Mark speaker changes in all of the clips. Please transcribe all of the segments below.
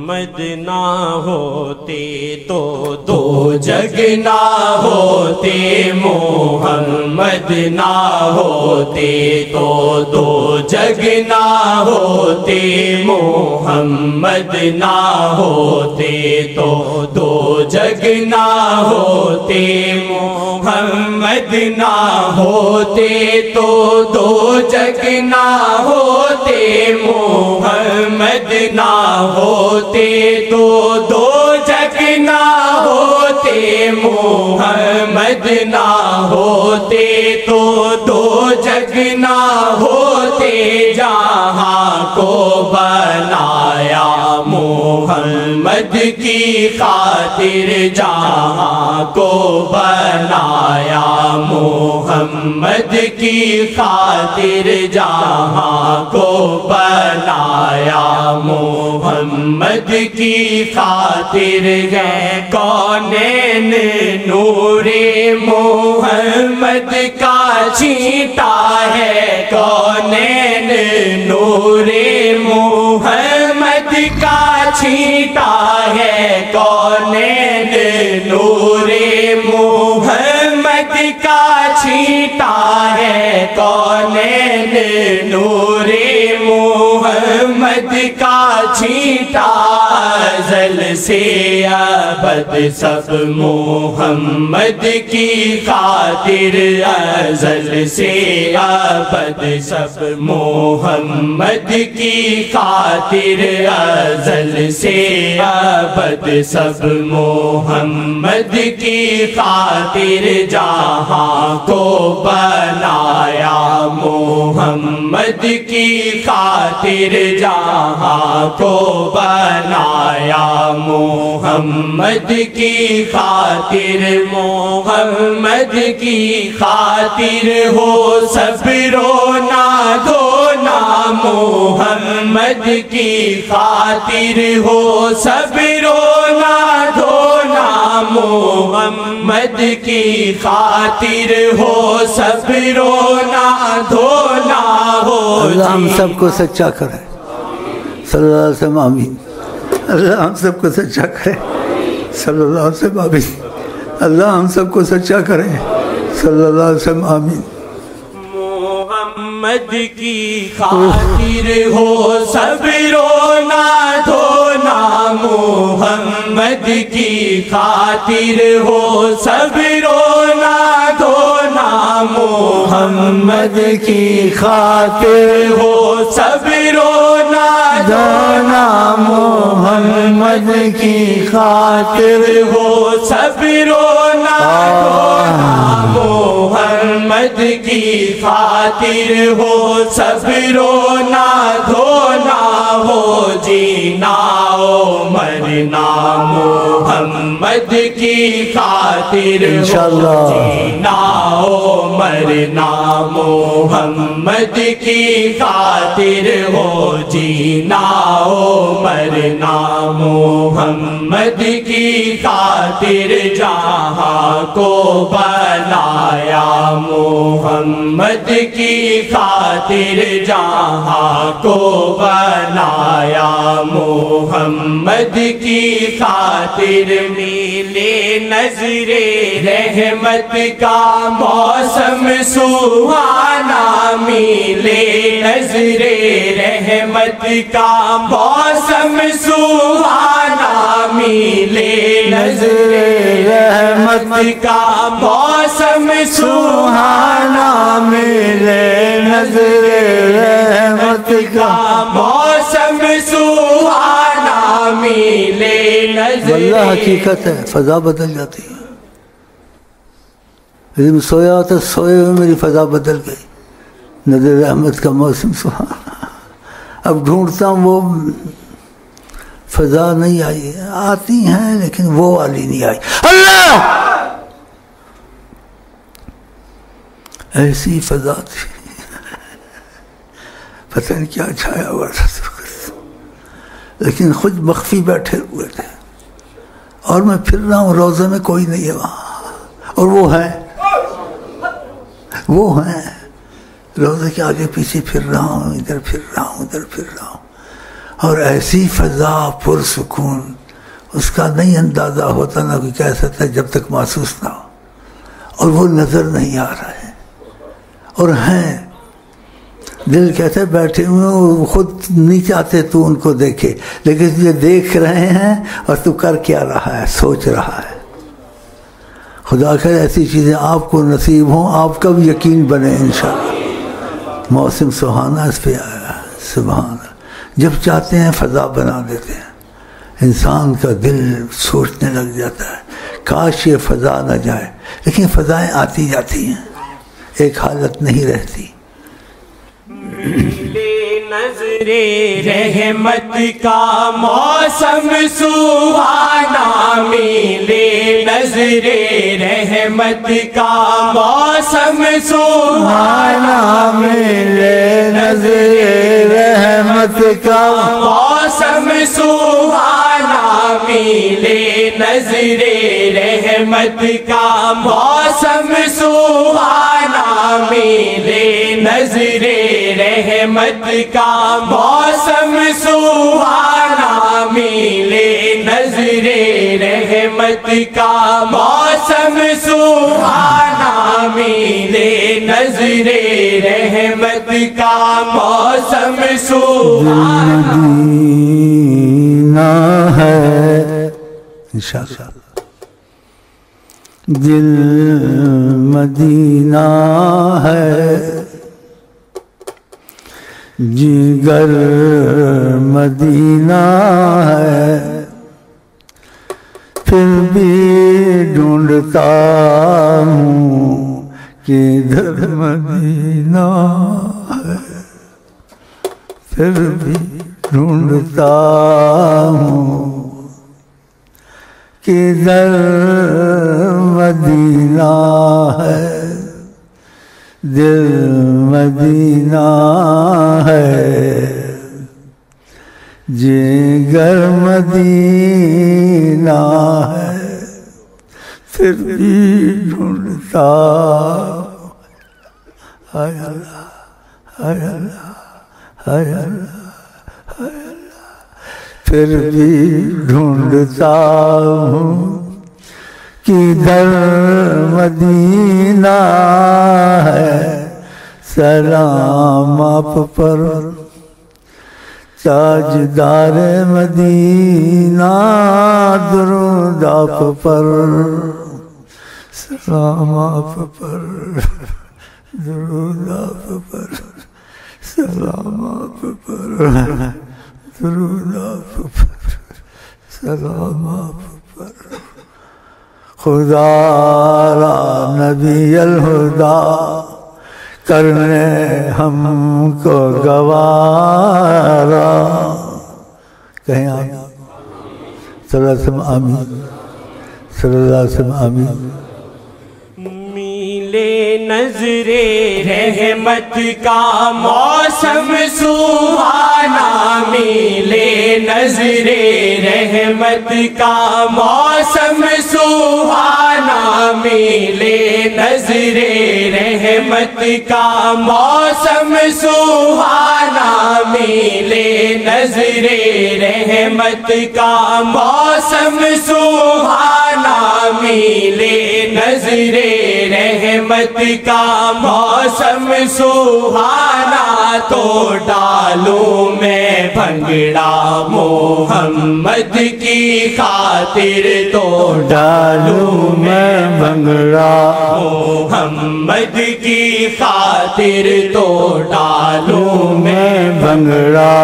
Speaker 1: محمد نہ ہوتے تو دو جگ نہ ہوتے، محمد نہ ہوتے تو دو جگ نہ ہوتے، محمد نہ ہوتے تو دو جگ نہ ہوتے، محمد نہ ہوتے تو دو جگ نہ ہوتے، محمد نہ ہوتے تو دو جگ نہ ہوتے، محمد نہ ہوتے تو دو جگ نہ ہوتے، جہاں کو بنایا محمد کی خاطر، جہاں کو بنایا محمد کی خاطر، جہاں کو بنایا محمد کی خاطر، ہے کونین نور محمد کا چھینٹا ہے، کونین نور محمد کا چھینٹا ہے، کونین نور محمد کا چھینٹا ہے، کونین نور محمد کا چھینٹا، ازل سے ابد سب محمد کی خاطر، ازل سے ابد سب محمد کی خاطر، ازل سے ابد سب محمد کی خاطر، جہاں کو بنایا محمد کی خاطر، جہاں کو بنایا محمد کی خاطر، محمد کی خاطر ہو صبر و نادونا، محمد کی خاطر ہو صبر و نادونا، محمد کی خاطر ہو صبر و نادونا ہو،
Speaker 2: اللہ ہم سب کو سچا کرے، صلی اللہ علیہ وسلم آمین، اللہ ہم سب کو سچا کرے، صلی اللہ علیہ وسلم آمین، اللہ ہم سب کو سچا کرے، صلی اللہ علیہ وسلم آمین۔
Speaker 1: محمد کی خاطر ہو صبر و نادونا، محمد کی خاطر ہو صبر و نادونا،
Speaker 2: محمد کی خاطر
Speaker 1: ہو صبر و
Speaker 2: نادونا، محمد کی خاطر
Speaker 1: ہو صبر و نادونا، محمد کی خاطر ہو صبر و نادونا ہو، جینا و مرنا محمد کی خاطر ہو، جینا و مرنا محمد کی خاطر ہو، جینا و مرنا محمد کی خاطر، جہاں کو بنایا محمد کی خاطر، جہاں کو بنایا محمد کی خاطر، میلے نظر رحمت کا موسم سہانا، میلے نظر رحمت کا موسم سہانا، میلے نظر
Speaker 2: رحمت
Speaker 1: کا موسم
Speaker 2: سہانا، میلے نظر رحمت کا
Speaker 1: موسم سہانا، میلے نظر،
Speaker 2: واللہ حقیقت ہے، فضا بدل جاتی ہے، جب سویا تو سوئے ہوئے میری فضا بدل گئی، نظر رحمت کا موسم سہانا، اب ڈھونڈتا ہوں وہ فضا نہیں آئی، آتی ہیں لیکن وہ والی نہیں آئی، اللہ ایسی فضا تھی، پتہ نہیں کیا چھایا ہوا تھا، لیکن خود مخفی بیٹھے ہوئے تھے، اور میں پھر رہا ہوں، روضے میں کوئی نہیں ہے وہاں، اور وہ ہیں روضے کے آگے پیچھے پھر رہا ہوں، ادھر پھر رہا ہوں، ادھر پھر رہا ہوں، اور ایسی فضا پرسکون، اس کا نہیں اندازہ ہوتا، نہ کوئی کہہ سکتا جب تک محسوس نہ ہو، اور وہ نظر نہیں آ رہا ہے، اور ہیں دل کہتے بیٹھے ہوئے وہ خود نہیں چاہتے تو ان کو دیکھے، لیکن یہ دیکھ رہے ہیں اور تو کر کیا رہا ہے، سوچ رہا ہے۔ خدا کرے ایسی چیزیں آپ کو نصیب ہوں، آپ کا بھی یقین بنے انشاءاللہ۔ موسم سہانا اس پہ آیا ہے، سبحان اللہ۔ جب چاہتے ہیں فضا بنا دیتے ہیں، انسان کا دل سوچنے لگ جاتا ہے کاش یہ فضا نہ جائے، لیکن فضائیں آتی جاتی ہیں، ایک حالت نہیں رہتی۔
Speaker 1: نظر رحمت کا موسم سہانا ملے، نظر رحمت کا موسم سہانا
Speaker 2: ملے، نظر رحمت کا
Speaker 1: موسم سہانا ملے، نظر رحمت کا موسم سہانا ملے، نظر رحمت کا موسم سہانا ملے، نظر رحمت کا موسم سہانا ملے، نظر رحمت کا موسم سہانا
Speaker 2: مدینہ ہے انشاءاللہ، دل مدینہ ہے، جگر مدینہ ہے، پھر بھی ڈھونڈتا ہوں کدھر مدینہ ہے، پھر بھی ڈھونڈتا ہوں کدھر مدینہ ہے، دل مدینہ ہے، جگر مدینہ ہے، پھر بھی ڈھونڈتا ہائے اللہ ہائے اللہ ہائے اللہ ہائے اللہ، پھر بھی ڈھونڈتا ہوں کدھر مدینہ ہے، سلام آپ پر تاجدار مدینہ، درود آپ پر، سلام آپ پر، درود آپ پر، سلام آپ پر، درود آپ پر، سلام آپ پر۔ خدا را نبی الہدا کرنے ہم کو گوارا، کہیں آپ صلی اللہ علیہ وسلم آمین، صلی اللہ علیہ وسلم آمین۔
Speaker 1: ملے نظر رحمت کا موسم سہانا ملے، نظر رحمت کا موسم سہانا ملے، نظر رحمت کا موسم سہانا ملے، نظر رحمت کا موسم سہانا ملے، نظر رحمت کا موسم سہانا، تو ڈالوں میں بھنگڑا محمد کی خاطر، تو ڈالوں میں بھنگڑا محمد کی خاطر، تو ڈالوں میں بھنگڑا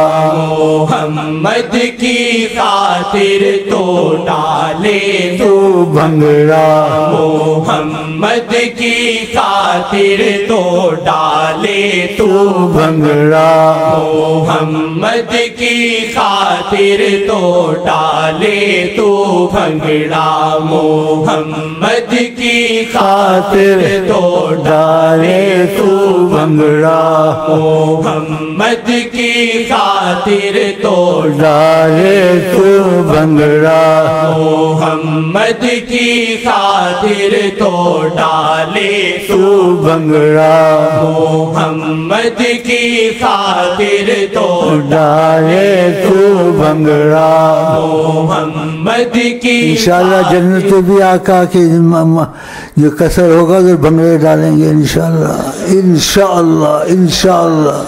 Speaker 1: محمد کی خاطر، تو ڈالے تو بھنگڑا محمد کی خاطر، تو ڈالے تو بھنگڑا محمد کی خاطر، تو ڈالے تو بھنگڑا محمد کی خاطر، تو ڈالے تو بھنگڑا محمد کی خاطر، تو ڈالے تو بھنگڑا محمد کی خاطر، تو ڈالے تو بھنگڑا محمد کی کی خاطر تو
Speaker 2: ڈالے تو بھنگڑا
Speaker 1: محمد کی
Speaker 2: انشاءاللہ جنت بھی آقا کی جو قصر ہوگا تو بھنگڑے ڈالیں گے انشاءاللہ انشاءاللہ انشاءاللہ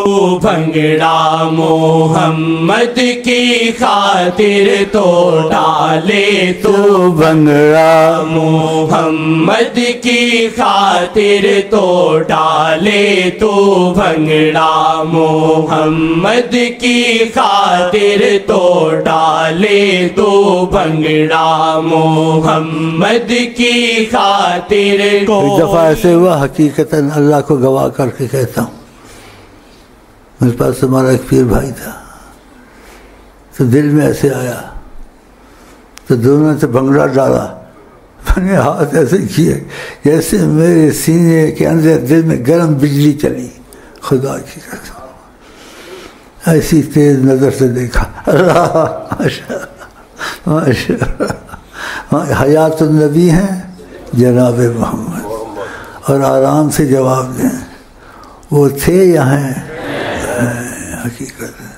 Speaker 1: تو بھنگڑا محمد کی خاطر تو ڈالے تو
Speaker 2: بھنگڑا
Speaker 1: محمد کی خاطر تو ڈالے تو بھنگڑا محمد کی خاطر تو ڈالے تو بھنگڑا محمد کی خاطر کو
Speaker 2: ایک دفعہ ایسے ہوا حقیقتاً اللہ کو گواہ کر کے کہتا ہوں میرے پاس ہمارا ایک پیر بھائی تھا تو دل میں ایسے آیا تو دونوں سے بھنگڑا ڈالا میں نے ہاتھ ایسے کیے جیسے میرے سینے کے اندر دل میں گرم بجلی چلی خدا کی قسم ایسی تیز نظر سے دیکھا اللہ ماشاء حیات النبی ہیں جناب محمد اور آرام سے جواب دیں وہ تھے یہاں حقیقت ہے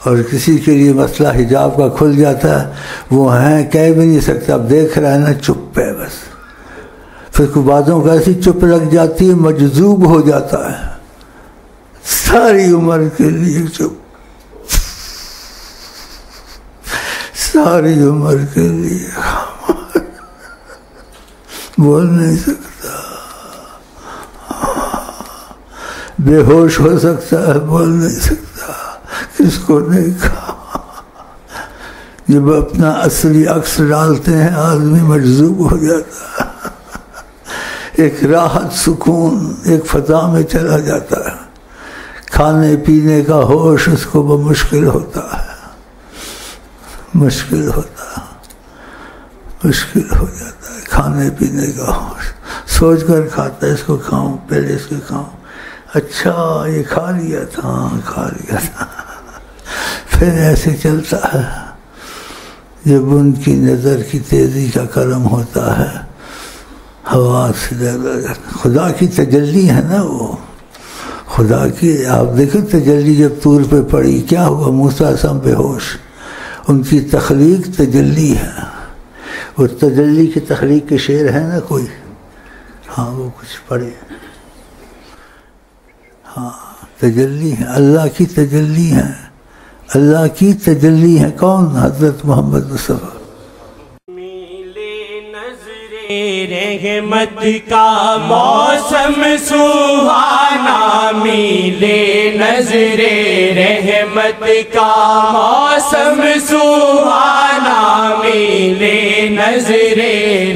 Speaker 2: اور کسی کے لیے مسئلہ حجاب کا کھل جاتا ہے وہ ہیں کہہ بھی نہیں سکتا اب دیکھ رہا ہے نا چپ ہے بس پھر کوئی باتوں کا ایسی چپ لگ جاتی ہے مجذوب ہو جاتا ہے ساری عمر کے لیے چپ ساری عمر کے لیے بول نہیں سکتا بے ہوش ہو سکتا ہے بول نہیں سکتا کس کو نہیں کہا جب اپنا اصلی عکس ڈالتے ہیں آدمی مجذوب ہو جاتا ہے ایک راحت سکون ایک فضا میں چلا جاتا ہے کھانے پینے کا ہوش اس کو بمشکل ہوتا ہے مشکل ہوتا ہے مشکل ہو جاتا ہے کھانے پینے کا ہوش سوچ کر کھاتا ہے اس کو کھاؤں پہلے اس کو کھاؤں اچھا یہ کھا لیا تھا کھا لیا تھا پھر ایسے چلتا ہے جب ان کی نظر کی تیزی کا کرم ہوتا ہے ہوا سے خدا کی تجلی ہے نا وہ خدا کی آپ دیکھیں تجلی جب طور پہ پڑی کیا ہوا موسیٰ سم بے ہوش ان کی تخلیق تجلی ہے وہ تجلی کی تخلیق کے شعر ہے نا کوئی ہاں وہ کچھ پڑھے ہاں تجلی ہے اللہ کی تجلی ہے اللہ کی تجلی ہے کون حضرت محمد مصطفیٰ
Speaker 1: رحمت کا موسم سہانا میلے نظر رحمت کا موسم سہانا میلے نظر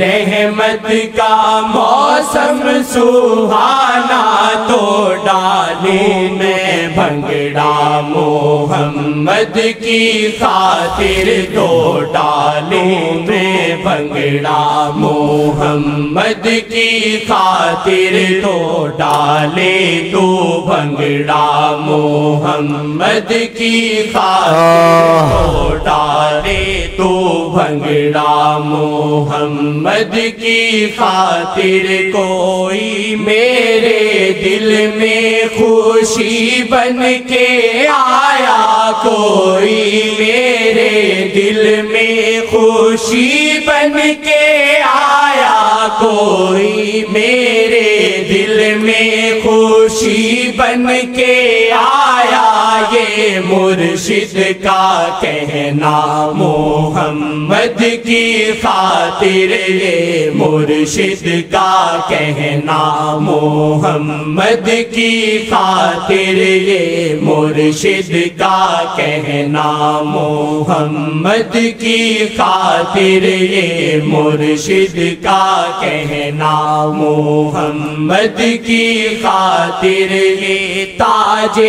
Speaker 1: رحمت کا موسم سہانا تو ڈالوں میں بھنگڑا محمد کی خاطر تو ڈالوں میں بھنگڑا محمد کی خاطر تو ڈالے تو بھنگڑا محمد کی خاطر تو ڈالے تو بھنگڑا محمد کی خاطر کوئی میرے دل میں خوشی بن کے آیا کوئی میرے دل میں خوشی بن کے آیا کوئی میرے دل میں خوشی بن کے آیا یہ مرشد کا کہنا محمد کی خاطر یہ مرشد کا کہنا محمد کی خاطر یہ مرشد کا کہنا محمد کی خاطر یہ مرشد کا کہنا محمد کی خاطر یہ تاج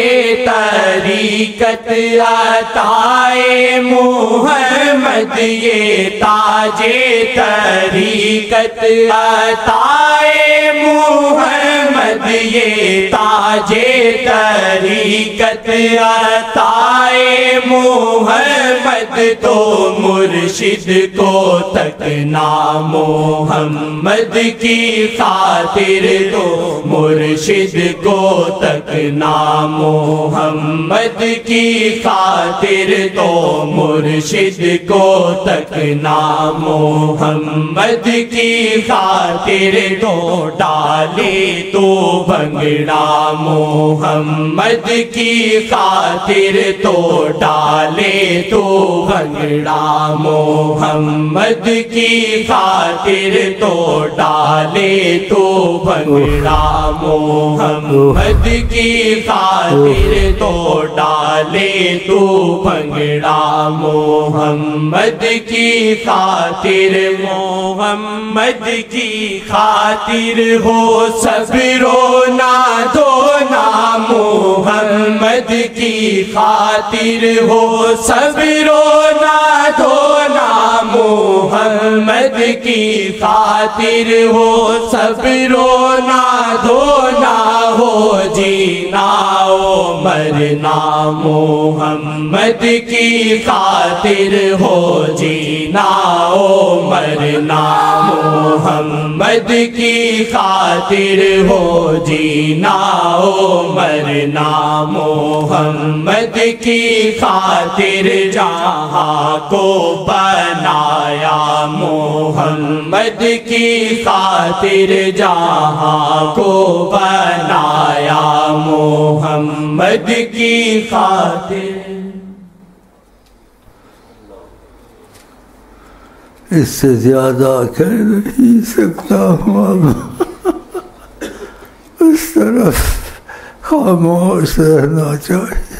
Speaker 1: طریقت عطائے محمد یہ تاج طریقت عطائے محمد یہ تاج تاج طریقت عطائے محمد تو مرشد کو تکنا محمد کی خاطر تو مرشد کو تکنا محمد کی خاطر تو مرشد کو تکنا محمد کی خاطر تو ڈالے تو بھنگڑا محمد کی خاطر تو ڈالے تو بھنگڑا محمد کی خاطر تو ڈالے تو بھنگڑا محمد کی خاطر تو ڈالے تو بھنگڑا محمد کی خاطر محمد کی خاطر ہو صبر و نادونا محمد کی خاطر ہو صبر و نادونا محمد کی خاطر ہو صبر و نادونا ہو جینا و مرنا محمد کی خاطر ہو جینا و مرنا محمد کی خاطر ہو جینا و مرنا محمد کی خاطر جہاں کو بنایا محمد کی خاطر جہاں کو بنایا محمد کی خاطر
Speaker 2: اس سے زیادہ کہہ نہیں سکتا ہوں اب اس طرف خاموش رہنا چاہیے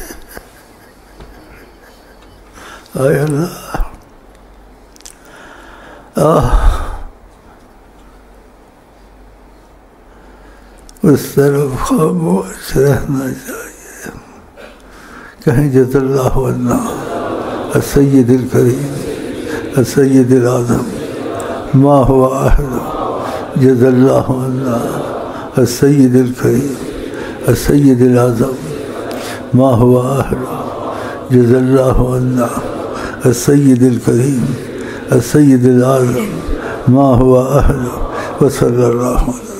Speaker 2: اے اللہ اس طرف خاموش رہنا چاہیے کہیں جزا اللہ عنا السید الکریم السید العظم ما هو أهل جزا الله عنا السید الکریم السید العظم ما هو أهل جزا الله عنا السید الکریم السید العظم ما هو أهل وصلی اللہ علیہ